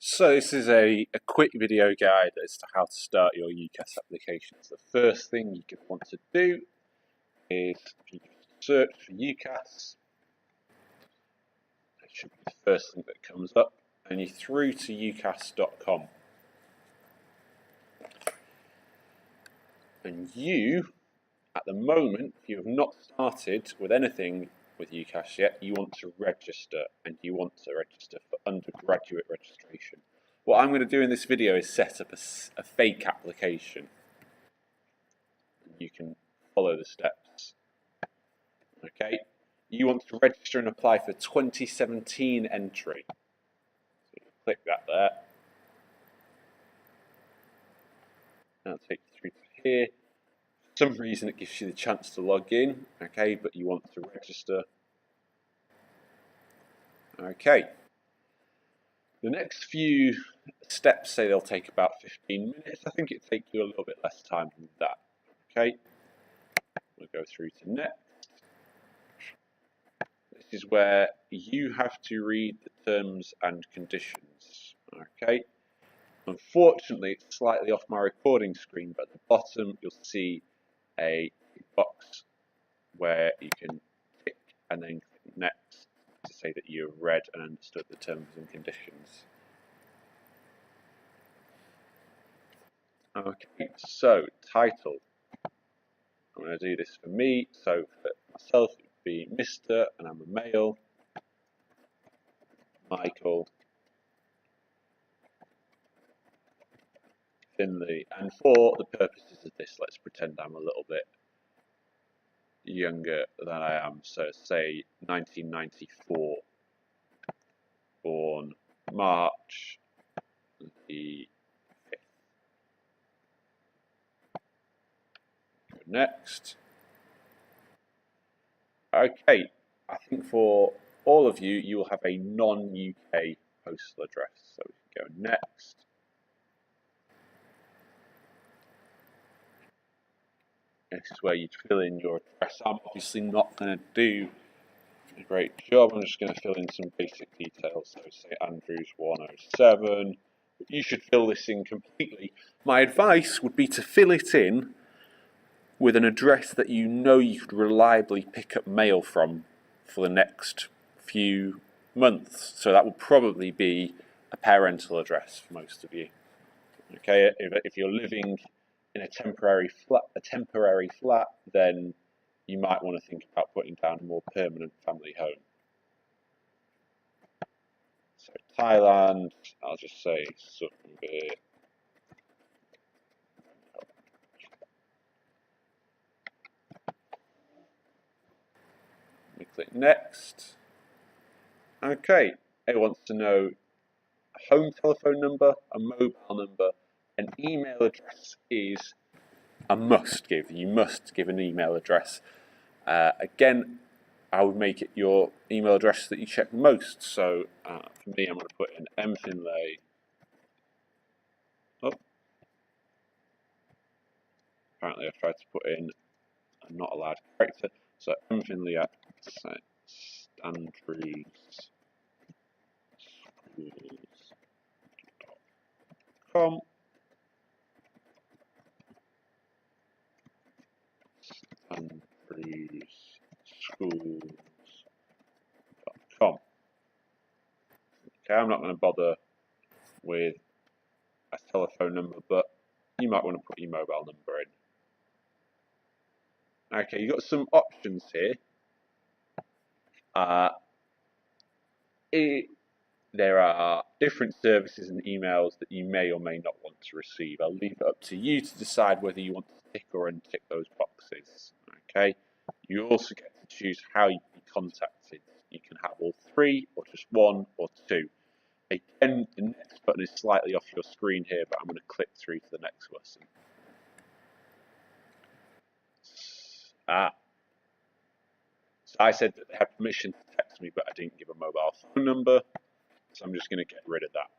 So this is a quick video guide as to how to start your UCAS applications. The first thing you're going to want to do is you search for UCAS. It should be the first thing that comes up, and you're through to ucas.com. And you, at the moment, if you have not started with anything with UCAS yet, you want to register, and you want to register for undergraduate registration. What I'm going to do in this video is set up a fake application. You can follow the steps. Okay, you want to register and apply for 2017 entry. So you click that there. That'll take you through to here. For some reason it gives you the chance to log in, okay, but you want to register. Okay. The next few steps say they'll take about 15 minutes. I think it'll take you a little bit less time than that. Okay. We'll go through to next. This is where you have to read the terms and conditions. Okay. Unfortunately, it's slightly off my recording screen, but at the bottom you'll see a box where you can tick and then click next to say that you have read and understood the terms and conditions. Okay, so title. I'm going to do this for me. So for myself, it would be Mr. and I'm a male. Michael Finley. And for the purposes of this, let's pretend I'm a little bit younger than I am. So say 1994. Born March the 5th. Next. Okay, I think for all of you, you will have a non-UK postal address. So we can go next. This is where you fill in your address. I'm obviously not going to do a great job. I'm just going to fill in some basic details. So say Andrews 107. You should fill this in completely. My advice would be to fill it in with an address that you know you could reliably pick up mail from for the next few months. So that will probably be a parental address for most of you. Okay, if you're living in a temporary flat, then you might want to think about putting down a more permanent family home. So Thailand, I'll just say Sukhumvit. We click next. Okay, it wants to know a home telephone number, a mobile number, an email address is a must give. You must give an email address. Again, I would make it your email address that you check most. So for me, I'm going to put in mfinlay. Oh, apparently I've tried to put in a not allowed character. So mfinlay at standrewsschools.com. Andrewsschools.com. Okay, I'm not going to bother with a telephone number, but you might want to put your mobile number in. Okay, you've got some options here. There are different services and emails that you may or may not want to receive. I'll leave it up to you to decide whether you want to tick or untick those boxes. Okay, you also get to choose how you can be contacted. You can have all three, or just one, or two. Again, the next button is slightly off your screen here, but I'm going to click through to the next lesson. So I said that they had permission to text me, but I didn't give a mobile phone number, so I'm just going to get rid of that.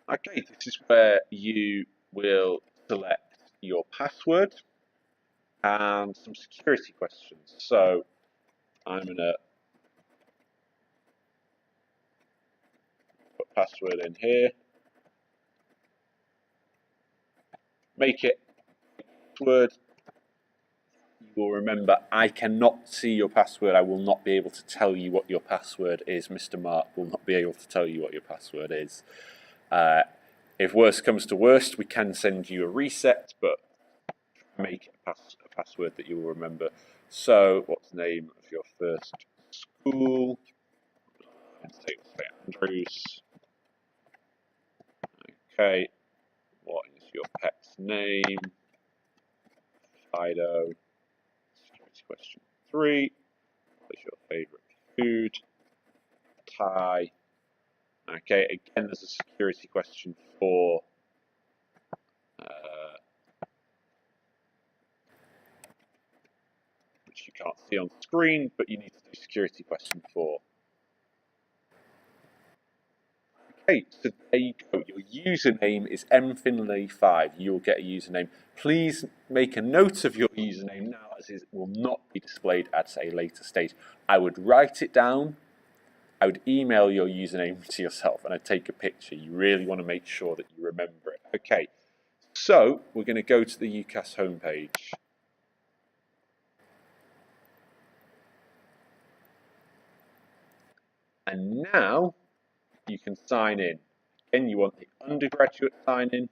Okay, this is where you will select your password. and some security questions. So I'm going to put password in here, make it password. You will remember I cannot see your password. I will not be able to tell you what your password is. Mr. Mark will not be able to tell you what your password is. If worst comes to worst, we can send you a reset, but make it a password that you will remember. So, what's the name of your first school? Say Andrews. Okay. What is your pet's name? Fido. Security question 3. What is your favourite food? Thai. Okay, again, there's a security question 4. Which you can't see on screen, but you need to do security question 4. Okay, so there you go. Your username is mfinley5. You'll get a username. Please make a note of your username now, as it will not be displayed at a later stage. I would write it down. I would email your username to yourself, and I'd take a picture. You really want to make sure that you remember it. Okay, so we're going to go to the UCAS homepage. And now you can sign in. Again, you want the undergraduate sign in.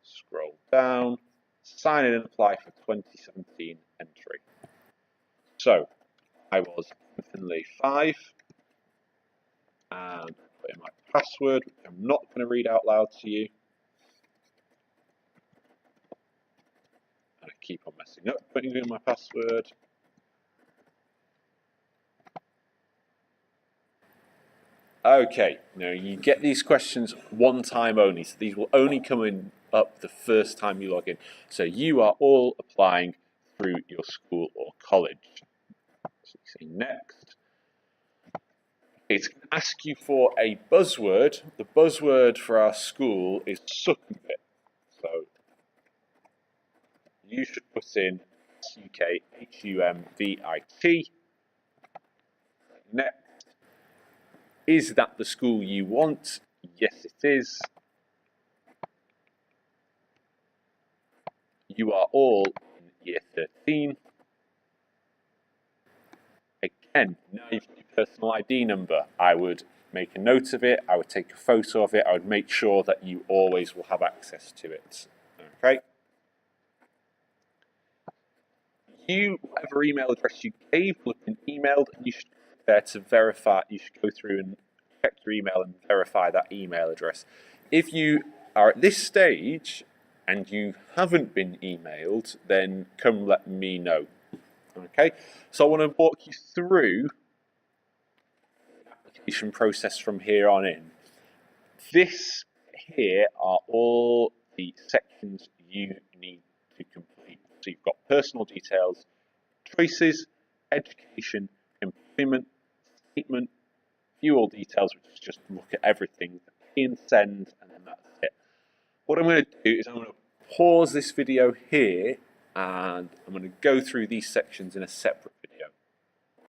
Scroll down, sign in and apply for 2017 entry. So I was Finley 5 and put in my password, which I'm not going to read out loud to you. And I keep on messing up putting in my password. Okay, now you get these questions one time only, so these will only come in up the first time you log in. So you are all applying through your school or college. So you say next. It's going to ask you for a buzzword. The buzzword for our school is Succumbit. So you should put in SUKHUMVIT. Next. Is that the school you want? Yes, it is. You are all in year 13. Again, now you've got your personal ID number. I would make a note of it. I would take a photo of it. I would make sure that you always will have access to it. Okay. Whatever email address you gave will have been emailed, and you should go there to verify. You should go through and check your email and verify that email address. If you are at this stage and you haven't been emailed, then come let me know. Okay, so I want to walk you through the application process from here on in. This here are all the sections you need to complete. So you've got personal details, choices, education, employment, statement, view all details, which is just look at everything, pay and send, and then that's it. What I'm going to do is I'm going to pause this video here, and I'm going to go through these sections in a separate